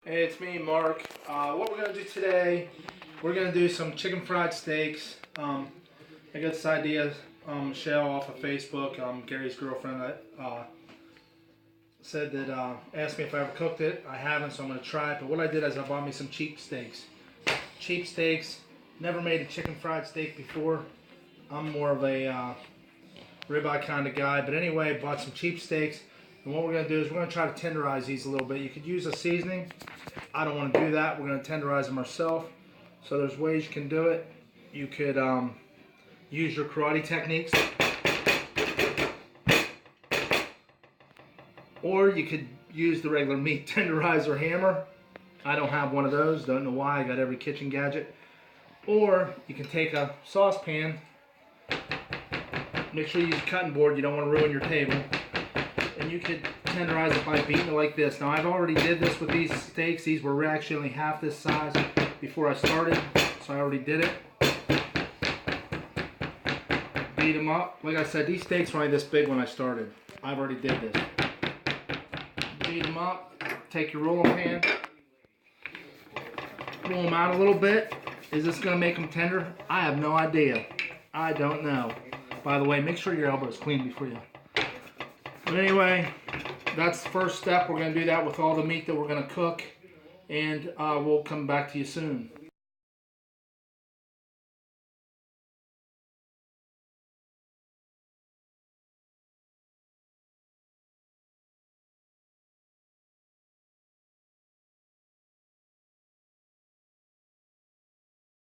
Hey, it's me, Mark. What we're going to do today, we're going to do some chicken fried steaks. I got this idea, Michelle off of Facebook, Gary's girlfriend, said that, asked me if I ever cooked it. I haven't, so I'm going to try it. But what I did is I bought me some cheap steaks. Cheap steaks, never made a chicken fried steak before. I'm more of a ribeye kind of guy. But anyway, bought some cheap steaks. And what we're going to do is we're going to try to tenderize these a little bit. You could use a seasoning. I don't want to do that. We're going to tenderize them ourselves. So there's ways you can do it. You could use your karate techniques. Or you could use the regular meat tenderizer hammer. I don't have one of those. Don't know why. I got every kitchen gadget. Or you can take a saucepan. Make sure you use a cutting board. You don't want to ruin your table. And you could tenderize it by beating it like this. Now I've already did this with these steaks. These were actually only half this size before I started, so I already did it. Beat them up. Like I said, these steaks were only this big when I started. I've already did this. Beat them up. Take your rolling pan. Roll them out a little bit. Is this going to make them tender? I have no idea. I don't know. By the way, make sure your elbow is clean before you. But anyway, that's the first step. We're going to do that with all the meat that we're going to cook, and we'll come back to you soon.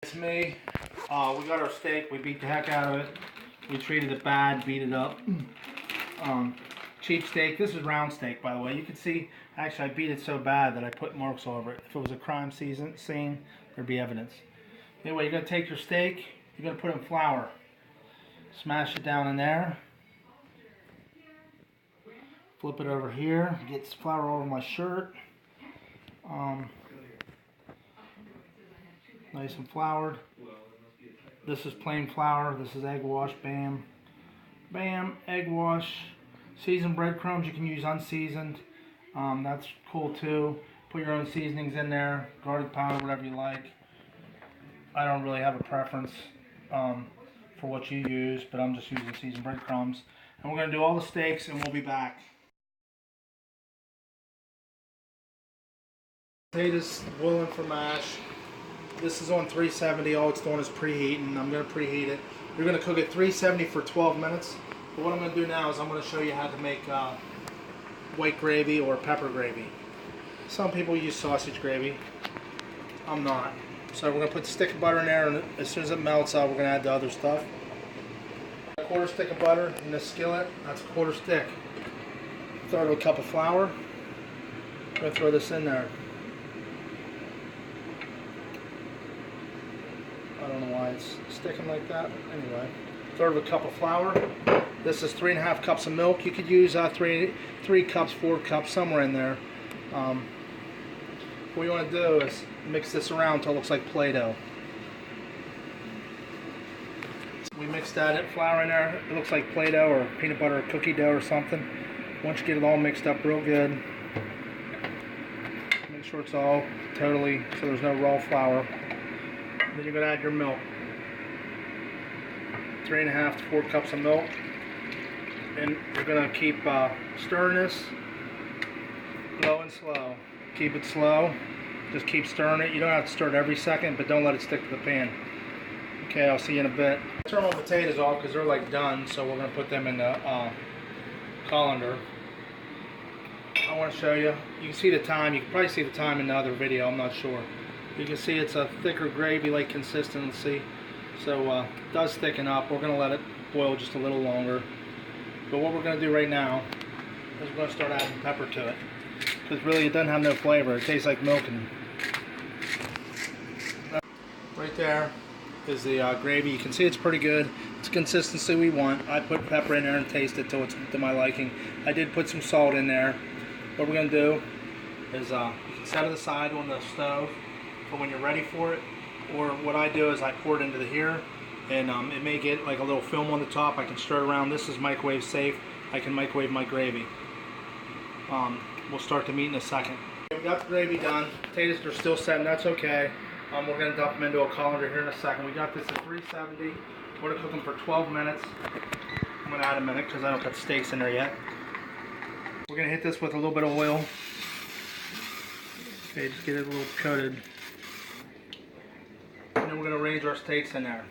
It's me. We got our steak. We beat the heck out of it. We treated it bad, beat it up. Cheap steak. This is round steak, by the way. You can see, actually, I beat it so bad that I put marks all over it. If it was a crime scene, there'd be evidence. Anyway, you're going to take your steak, you're going to put it in flour. Smash it down in there. Flip it over here. Get flour all over my shirt. Nice and floured. This is plain flour. This is egg wash. Bam. Bam. Egg wash. Seasoned breadcrumbs, you can use unseasoned. That's cool too. Put your own seasonings in there, garlic powder, whatever you like. I don't really have a preference for what you use, but I'm just using seasoned breadcrumbs. And we're going to do all the steaks, and we'll be back. Potatoes boiling for mash. This is on 370. All it's doing is preheating. I'm going to preheat it. You're going to cook at 370 for 12 minutes. But what I'm going to do now is I'm going to show you how to make white gravy or pepper gravy. Some people use sausage gravy. I'm not. So we're going to put the stick of butter in there, and as soon as it melts out, we're going to add the other stuff. A quarter stick of butter in this skillet. That's a quarter stick. Third of a cup of flour. I'm going to throw this in there. I don't know why it's sticking like that. Anyway, third of a cup of flour. This is 3.5 cups of milk. You could use 3 cups, 4 cups, somewhere in there. What you want to do is mix this around until it looks like Play-Doh. We mixed that flour in there. It looks like Play-Doh or peanut butter or cookie dough or something. Once you get it all mixed up real good, make sure it's all totally, so there's no raw flour. Then you're going to add your milk. 3.5 to 4 cups of milk. And you're going to keep stirring this low and slow. Keep it slow. Just keep stirring it. You don't have to stir it every second, but don't let it stick to the pan. Okay, I'll see you in a bit. Turn my potatoes off because they're like done, so we're going to put them in the colander. I want to show you. You can see the time. You can probably see the time in the other video. I'm not sure. You can see it's a thicker gravy-like consistency. So it does thicken up. We're going to let it boil just a little longer. But what we're going to do right now is we're going to start adding pepper to it. Because really it doesn't have no flavor. It tastes like milk. And right there is the gravy. You can see it's pretty good. It's the consistency we want. I put pepper in there and taste it till it's to my liking. I did put some salt in there. What we're going to do is you can set it aside on the stove for when you're ready for it. Or what I do is I pour it into here, and it may get like a little film on the top. I can stir it around. This is microwave safe. I can microwave my gravy. We'll start the meat in a second. We got the gravy done. Potatoes are still setting. That's okay. We're going to dump them into a colander here in a second. We got this at 370. We're going to cook them for 12 minutes. I'm going to add a minute because I don't got steaks in there yet. We're going to hit this with a little bit of oil. Okay, just get it a little coated. And then we're going to arrange our steaks in there.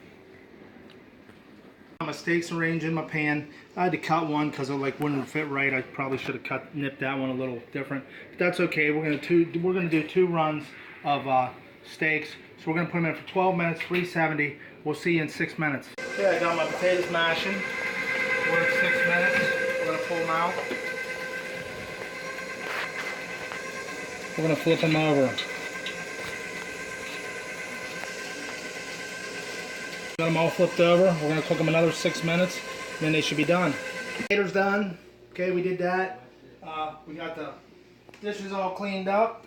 My steaks arranged in my pan. I had to cut one because it wouldn't fit right. I probably should have nipped that one a little different. But that's okay. We're going to do 2 runs of steaks. So we're going to put them in for 12 minutes, 370. We'll see you in 6 minutes. Okay, I got my potatoes mashing. We're at 6 minutes. We're going to pull them out. We're going to flip them over. Got them all flipped over. We're going to cook them another 6 minutes, and then they should be done. Potatoes done. Okay, we did that. We got the dishes all cleaned up.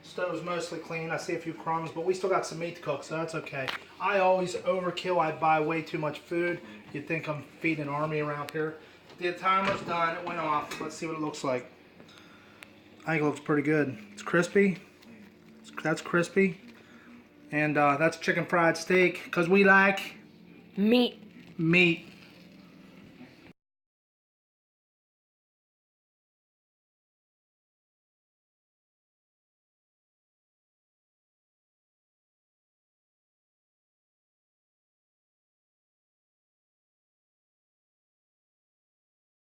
Stove's mostly clean. I see a few crumbs, but we still got some meat to cook, so that's okay. I always overkill. I buy way too much food. You'd think I'm feeding an army around here. The timer's done. It went off. Let's see what it looks like. I think it looks pretty good. It's crispy. That's crispy. And that's chicken fried steak, because we like meat. Meat.